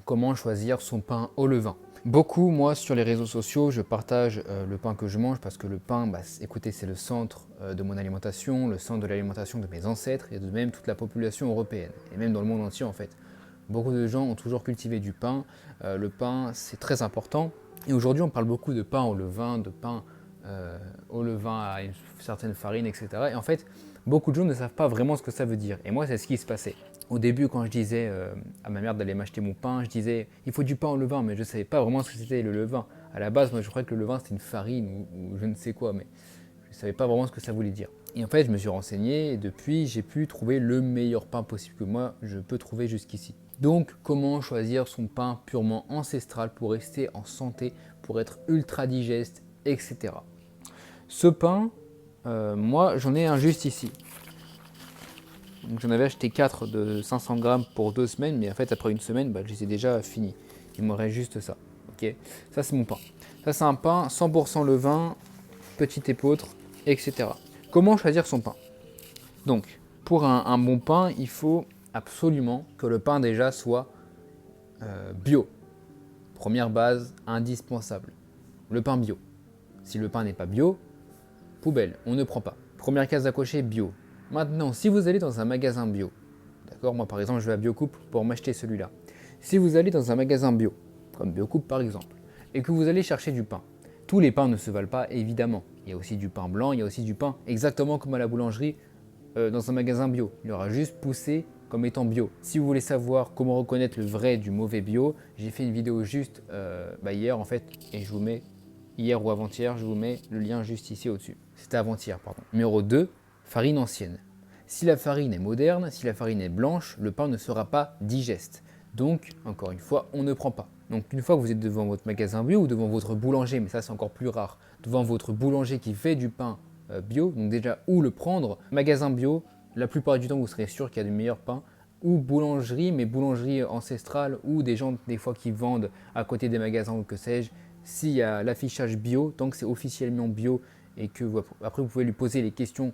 Comment choisir son pain au levain? Beaucoup, moi, sur les réseaux sociaux, je partage le pain que je mange parce que le pain, écoutez, c'est le centre de mon alimentation, le centre de l'alimentation de mes ancêtres et de même toute la population européenne, et même dans le monde entier en fait. Beaucoup de gens ont toujours cultivé du pain. Le pain, c'est très important. Et aujourd'hui, on parle beaucoup de pain au levain, de pain au levain à une certaine farine, etc. Et en fait, beaucoup de gens ne savent pas vraiment ce que ça veut dire. Et moi, c'est ce qui se passait. Au début, quand je disais à ma mère d'aller m'acheter mon pain, je disais il faut du pain au levain, mais je ne savais pas vraiment ce que c'était le levain. À la base, moi, je croyais que le levain c'était une farine ou je ne sais quoi, mais je ne savais pas vraiment ce que ça voulait dire. Et en fait, je me suis renseigné et depuis, j'ai pu trouver le meilleur pain possible que moi je peux trouver jusqu'ici. Donc, comment choisir son pain purement ancestral pour rester en santé, pour être ultra digeste, etc. Ce pain, moi, j'en ai un juste ici. Donc j'en avais acheté 4 de 500 grammes pour 2 semaines, mais en fait après une semaine, je les ai déjà finis. Il me reste juste ça. Ok, ça c'est mon pain. Ça c'est un pain 100% levain, petit épeautre, etc. Comment choisir son pain? Donc pour un bon pain, il faut absolument que le pain déjà soit bio. Première base indispensable. Le pain bio. Si le pain n'est pas bio, poubelle, on ne prend pas. Première case à cocher, bio. Maintenant, si vous allez dans un magasin bio, d'accord, moi par exemple je vais à Biocoupe pour m'acheter celui-là. Si vous allez dans un magasin bio, comme Biocoupe par exemple, et que vous allez chercher du pain, tous les pains ne se valent pas évidemment. Il y a aussi du pain blanc, il y a aussi du pain exactement comme à la boulangerie dans un magasin bio. Il aura juste poussé comme étant bio. Si vous voulez savoir comment reconnaître le vrai du mauvais bio, j'ai fait une vidéo juste hier en fait, et je vous mets hier ou avant-hier, je vous mets le lien juste ici au-dessus. C'était avant-hier, pardon. Numéro 2, farine ancienne. Si la farine est moderne, si la farine est blanche, le pain ne sera pas digeste. Donc, encore une fois, on ne prend pas. Donc une fois que vous êtes devant votre magasin bio ou devant votre boulanger, mais ça c'est encore plus rare, devant votre boulanger qui fait du pain bio, donc déjà où le prendre, magasin bio, la plupart du temps vous serez sûr qu'il y a du meilleur pain, ou boulangerie, mais boulangerie ancestrale, ou des gens des fois qui vendent à côté des magasins ou que sais-je, s'il y a l'affichage bio, tant que c'est officiellement bio et que après vous pouvez lui poser les questions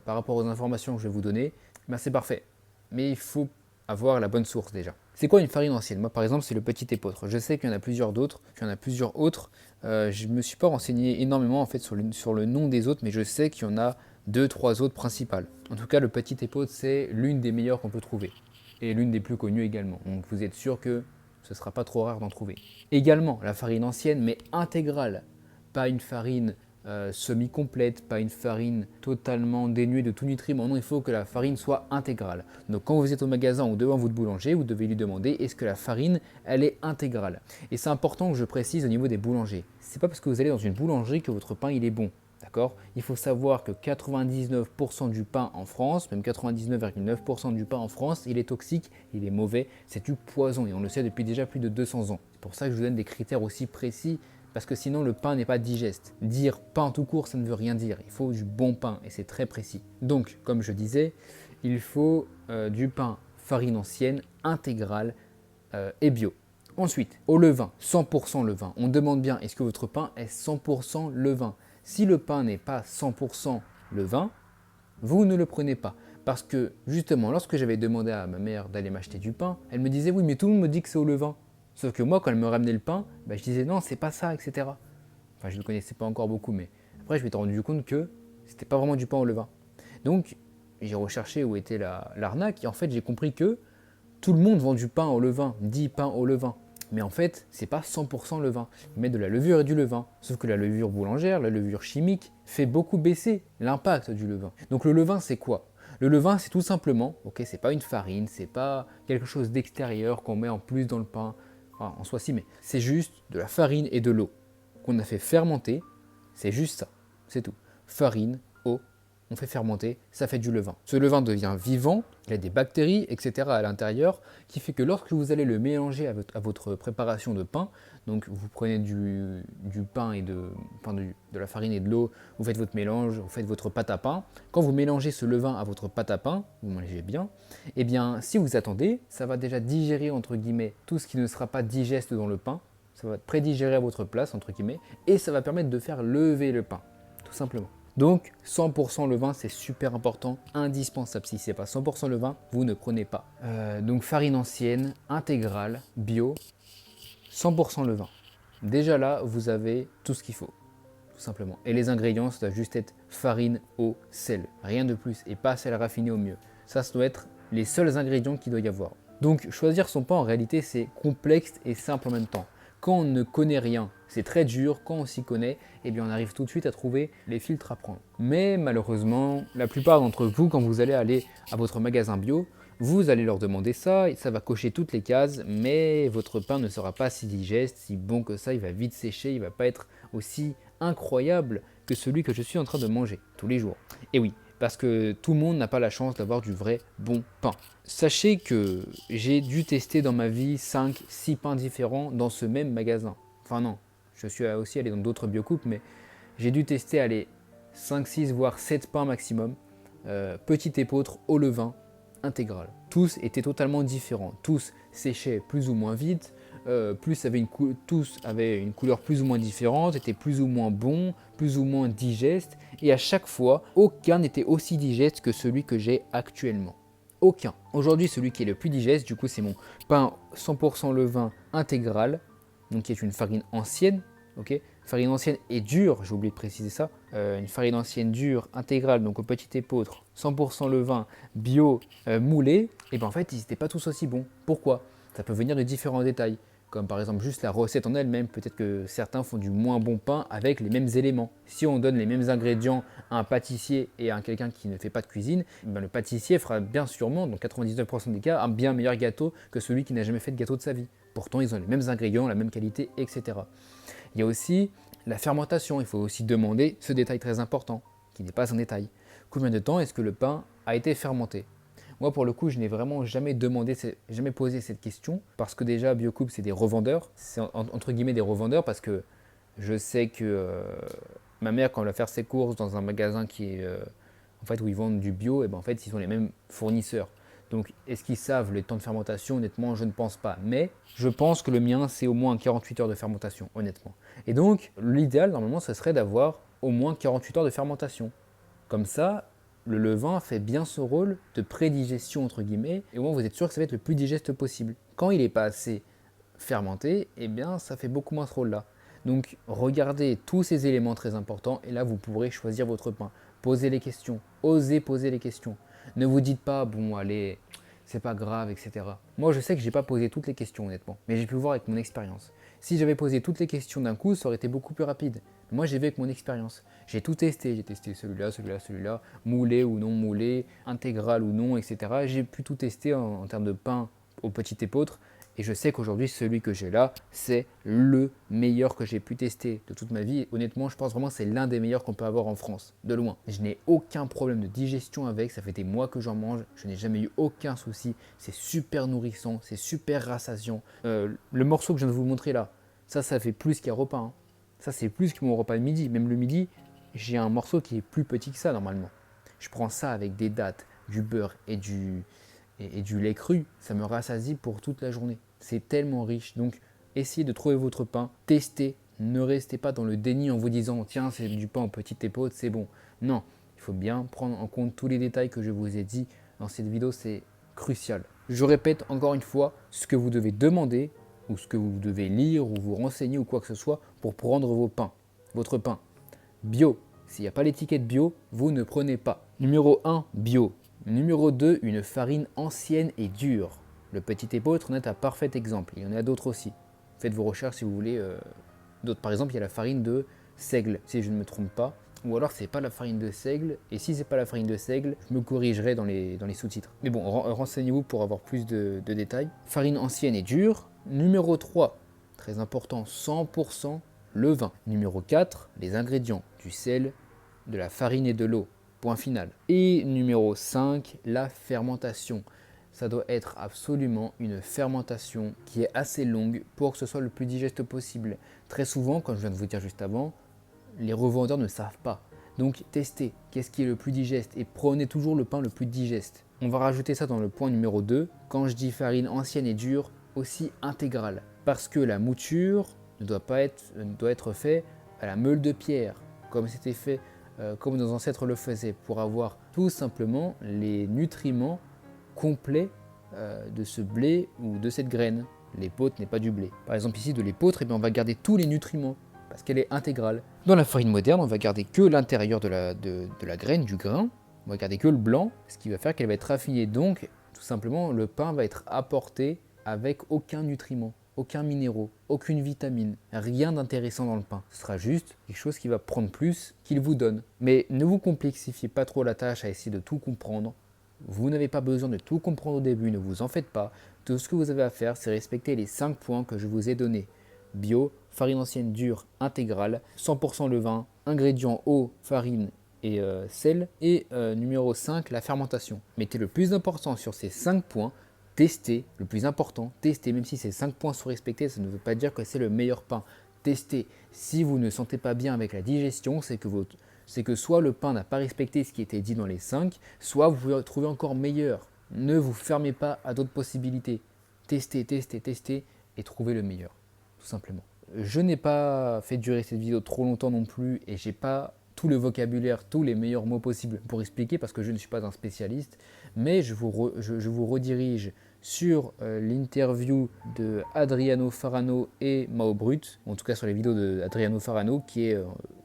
par rapport aux informations que je vais vous donner, c'est parfait. Mais il faut avoir la bonne source déjà. C'est quoi une farine ancienne? Moi par exemple c'est le petit épeautre. Je sais qu'il y en a plusieurs d'autres, qu'il y en a plusieurs autres. Je ne me suis pas renseigné énormément en fait sur le nom des autres, mais je sais qu'il y en a deux, trois autres principales. En tout cas le petit épeautre c'est l'une des meilleures qu'on peut trouver. Et l'une des plus connues également. Donc vous êtes sûr que ce ne sera pas trop rare d'en trouver. Également la farine ancienne mais intégrale. Pas une farine semi-complète, pas une farine totalement dénuée de tout nutriment. Non, il faut que la farine soit intégrale. Donc quand vous êtes au magasin ou devant votre boulanger, vous devez lui demander est-ce que la farine, elle est intégrale. Et c'est important que je précise au niveau des boulangers. C'est pas parce que vous allez dans une boulangerie que votre pain il est bon. D'accord? Il faut savoir que 99% du pain en France, même 99,9% du pain en France, il est toxique, il est mauvais, c'est du poison et on le sait depuis déjà plus de 200 ans. C'est pour ça que je vous donne des critères aussi précis parce que sinon le pain n'est pas digeste. Dire pain tout court, ça ne veut rien dire. Il faut du bon pain et c'est très précis. Donc, comme je disais, il faut du pain farine ancienne, intégrale et bio. Ensuite, au levain, 100% levain. On demande bien est-ce que votre pain est 100% levain. Si le pain n'est pas 100% levain, vous ne le prenez pas. Parce que justement, lorsque j'avais demandé à ma mère d'aller m'acheter du pain, elle me disait oui, mais tout le monde me dit que c'est au levain. Sauf que moi, quand elle me ramenait le pain, je disais non, c'est pas ça, etc. Enfin, je ne le connaissais pas encore beaucoup, mais après, je m'étais rendu compte que c'était pas vraiment du pain au levain. Donc, j'ai recherché où était l'arnaque et en fait, j'ai compris que tout le monde vend du pain au levain, dit pain au levain. Mais en fait, c'est pas 100% levain. Ils mettent de la levure et du levain. Sauf que la levure boulangère, la levure chimique, fait beaucoup baisser l'impact du levain. Donc le levain, c'est quoi? Le levain, c'est tout simplement, ok, c'est pas une farine, c'est pas quelque chose d'extérieur qu'on met en plus dans le pain, enfin, en soi si, mais c'est juste de la farine et de l'eau qu'on a fait fermenter. C'est juste ça, c'est tout. Farine, eau, on fait fermenter, ça fait du levain. Ce levain devient vivant, il y a des bactéries, etc. à l'intérieur, qui fait que lorsque vous allez le mélanger à votre préparation de pain, donc vous prenez du pain et de la farine et de l'eau, vous faites votre mélange, vous faites votre pâte à pain. Quand vous mélangez ce levain à votre pâte à pain, vous mélangez bien, et bien si vous attendez, ça va déjà digérer entre guillemets tout ce qui ne sera pas digeste dans le pain, ça va prédigérer à votre place entre guillemets, et ça va permettre de faire lever le pain, tout simplement. Donc 100% levain, c'est super important, indispensable. Si ce n'est pas 100% levain, vous ne prenez pas. Donc farine ancienne, intégrale, bio, 100% levain. Déjà là, vous avez tout ce qu'il faut, tout simplement. Et les ingrédients, ça doit juste être farine, eau, sel, rien de plus, et pas sel raffiné au mieux. Ça doit être les seuls ingrédients qu'il doit y avoir. Donc choisir son pain, en réalité, c'est complexe et simple en même temps. Quand on ne connaît rien, c'est très dur. Quand on s'y connaît, eh bien on arrive tout de suite à trouver les filtres à prendre. Mais malheureusement, la plupart d'entre vous, quand vous allez aller à votre magasin bio, vous allez leur demander ça, et ça va cocher toutes les cases, mais votre pain ne sera pas si digeste, si bon que ça, il va vite sécher, il ne va pas être aussi incroyable que celui que je suis en train de manger tous les jours. Et oui, parce que tout le monde n'a pas la chance d'avoir du vrai bon pain. Sachez que j'ai dû tester dans ma vie 5-6 pains différents dans ce même magasin. Enfin non, je suis aussi allé dans d'autres biocoupes, mais j'ai dû tester 5, 6, voire 7 pains maximum. Petit épeautre au levain, intégral. Tous étaient totalement différents. Tous séchaient plus ou moins vite, tous avaient une couleur plus ou moins différente, étaient plus ou moins bons, plus ou moins digestes, et à chaque fois, aucun n'était aussi digeste que celui que j'ai actuellement. Aucun. Aujourd'hui, celui qui est le plus digeste, du coup, c'est mon pain 100% levain intégral, donc qui est une farine ancienne, ok. Farine ancienne et dure, j'ai oublié de préciser ça, une farine ancienne dure, intégrale, donc au petit épeautre, 100% levain, bio, moulé, et bien en fait, ils n'étaient pas tous aussi bons. Pourquoi? Ça peut venir de différents détails, comme par exemple juste la recette en elle-même. Peut-être que certains font du moins bon pain avec les mêmes éléments. Si on donne les mêmes ingrédients à un pâtissier et à quelqu'un qui ne fait pas de cuisine, ben le pâtissier fera bien sûrement, dans 99% des cas, un bien meilleur gâteau que celui qui n'a jamais fait de gâteau de sa vie. Pourtant, ils ont les mêmes ingrédients, la même qualité, etc. Il y a aussi la fermentation. Il faut aussi demander ce détail très important, qui n'est pas un détail. Combien de temps est-ce que le pain a été fermenté? Moi, pour le coup, je n'ai vraiment jamais posé cette question, parce que déjà, Biocoupe, c'est des revendeurs. C'est entre guillemets des revendeurs, parce que je sais que ma mère, quand elle va faire ses courses dans un magasin qui est, en fait, où ils vendent du bio, et ben, en fait, ils ont les mêmes fournisseurs. Donc, est-ce qu'ils savent les temps de fermentation? Honnêtement, je ne pense pas. Mais je pense que le mien, c'est au moins 48 heures de fermentation, honnêtement. Et donc, l'idéal, normalement, ce serait d'avoir au moins 48 heures de fermentation. Comme ça, le levain fait bien ce rôle de prédigestion, entre guillemets, et au moins vous êtes sûr que ça va être le plus digeste possible. Quand il n'est pas assez fermenté, eh bien, ça fait beaucoup moins ce rôle-là. Donc, regardez tous ces éléments très importants, et là, vous pourrez choisir votre pain. Posez les questions, osez poser les questions. Ne vous dites pas, bon, allez, c'est pas grave, etc. Moi, je sais que j'ai pas posé toutes les questions, honnêtement, mais j'ai pu voir avec mon expérience. Si j'avais posé toutes les questions d'un coup, ça aurait été beaucoup plus rapide. Moi, j'ai vu avec mon expérience. J'ai tout testé. J'ai testé celui-là, celui-là, celui-là, moulé ou non moulé, intégral ou non, etc. J'ai pu tout tester en termes de pain au petit épeautre. Et je sais qu'aujourd'hui, celui que j'ai là, c'est le meilleur que j'ai pu tester de toute ma vie. Et honnêtement, je pense vraiment que c'est l'un des meilleurs qu'on peut avoir en France, de loin. Je n'ai aucun problème de digestion avec, ça fait des mois que j'en mange, je n'ai jamais eu aucun souci. C'est super nourrissant, c'est super rassasiant. Le morceau que je viens de vous montrer là, ça fait plus qu'un repas. Hein. Ça, c'est plus que mon repas de midi. Même le midi, j'ai un morceau qui est plus petit que ça normalement. Je prends ça avec des dattes, du beurre et du lait cru, ça me rassasie pour toute la journée. C'est tellement riche. Donc, essayez de trouver votre pain, testez. Ne restez pas dans le déni en vous disant tiens, c'est du pain en petite épeautre, c'est bon. Non, il faut bien prendre en compte tous les détails que je vous ai dit dans cette vidéo, c'est crucial. Je répète encore une fois, ce que vous devez demander ou ce que vous devez lire ou vous renseigner ou quoi que ce soit pour prendre vos pains. Votre pain bio. S'il n'y a pas l'étiquette bio, vous ne prenez pas. Numéro 1, bio. Numéro 2, une farine ancienne et dure. Le petit épeautre en est un parfait exemple. Il y en a d'autres aussi. Faites vos recherches si vous voulez. D'autres, par exemple, il y a la farine de seigle, si je ne me trompe pas. Ou alors, c'est pas la farine de seigle. Et si c'est pas la farine de seigle, je me corrigerai dans les sous-titres. Mais bon, renseignez-vous pour avoir plus de détails. Farine ancienne et dure. Numéro 3, très important, 100% levain. Numéro 4, les ingrédients, du sel, de la farine et de l'eau. Point final. Et numéro 5, la fermentation. Ça doit être absolument une fermentation qui est assez longue pour que ce soit le plus digeste possible. Très souvent, comme je viens de vous dire juste avant, les revendeurs ne savent pas. Donc testez qu'est-ce qui est le plus digeste et prenez toujours le pain le plus digeste. On va rajouter ça dans le point numéro 2. Quand je dis farine ancienne et dure, aussi intégrale. Parce que la mouture doit être faite à la meule de pierre, comme c'était fait comme nos ancêtres le faisaient, pour avoir tout simplement les nutriments complets de ce blé ou de cette graine. L'épeautre n'est pas du blé. Par exemple ici de l'épeautre, eh bien, on va garder tous les nutriments parce qu'elle est intégrale. Dans la farine moderne, on va garder que l'intérieur de la graine, du grain. On va garder que le blanc, ce qui va faire qu'elle va être raffinée. Donc, tout simplement, le pain va être apporté avec aucun nutriment, aucun minéraux, aucune vitamine, rien d'intéressant dans le pain. Ce sera juste quelque chose qui va prendre plus qu'il vous donne. Mais ne vous complexifiez pas trop la tâche à essayer de tout comprendre. Vous n'avez pas besoin de tout comprendre au début, ne vous en faites pas. Tout ce que vous avez à faire, c'est respecter les 5 points que je vous ai donnés. Bio, farine ancienne dure, intégrale, 100% levain, ingrédients eau, farine et sel. Et numéro 5, la fermentation. Mettez le plus important sur ces 5 points. Testez, le plus important, testez. Même si ces 5 points sont respectés, ça ne veut pas dire que c'est le meilleur pain. Testez. Si vous ne sentez pas bien avec la digestion, c'est que soit le pain n'a pas respecté ce qui était dit dans les 5, soit vous pouvez trouver encore meilleur. Ne vous fermez pas à d'autres possibilités. Testez, testez, testez et trouvez le meilleur, tout simplement. Je n'ai pas fait durer cette vidéo trop longtemps non plus et j'ai pas tout le vocabulaire, tous les meilleurs mots possibles pour expliquer parce que je ne suis pas un spécialiste, mais je vous redirige sur l'interview de Adriano Farano et Mao Brut, en tout cas sur les vidéos d'Adriano Farano qui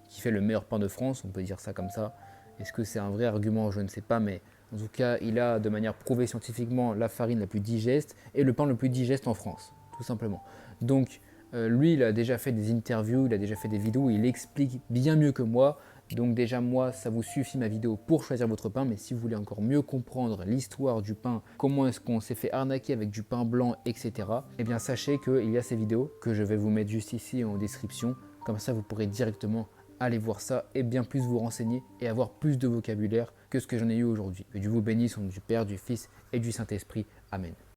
fait le meilleur pain de France, on peut dire ça comme ça. Est-ce que c'est un vrai argument? Je ne sais pas, mais en tout cas, il a de manière prouvée scientifiquement la farine la plus digeste et le pain le plus digeste en France, tout simplement. Donc, lui, il a déjà fait des interviews, il a déjà fait des vidéos, il explique bien mieux que moi. Donc déjà, moi, ça vous suffit ma vidéo pour choisir votre pain. Mais si vous voulez encore mieux comprendre l'histoire du pain, comment est-ce qu'on s'est fait arnaquer avec du pain blanc, etc. Eh bien, sachez qu'il y a ces vidéos que je vais vous mettre juste ici en description. Comme ça, vous pourrez directement aller voir ça et bien plus vous renseigner et avoir plus de vocabulaire que ce que j'en ai eu aujourd'hui. Que Dieu vous bénisse au nom du Père, du Fils et du Saint-Esprit. Amen.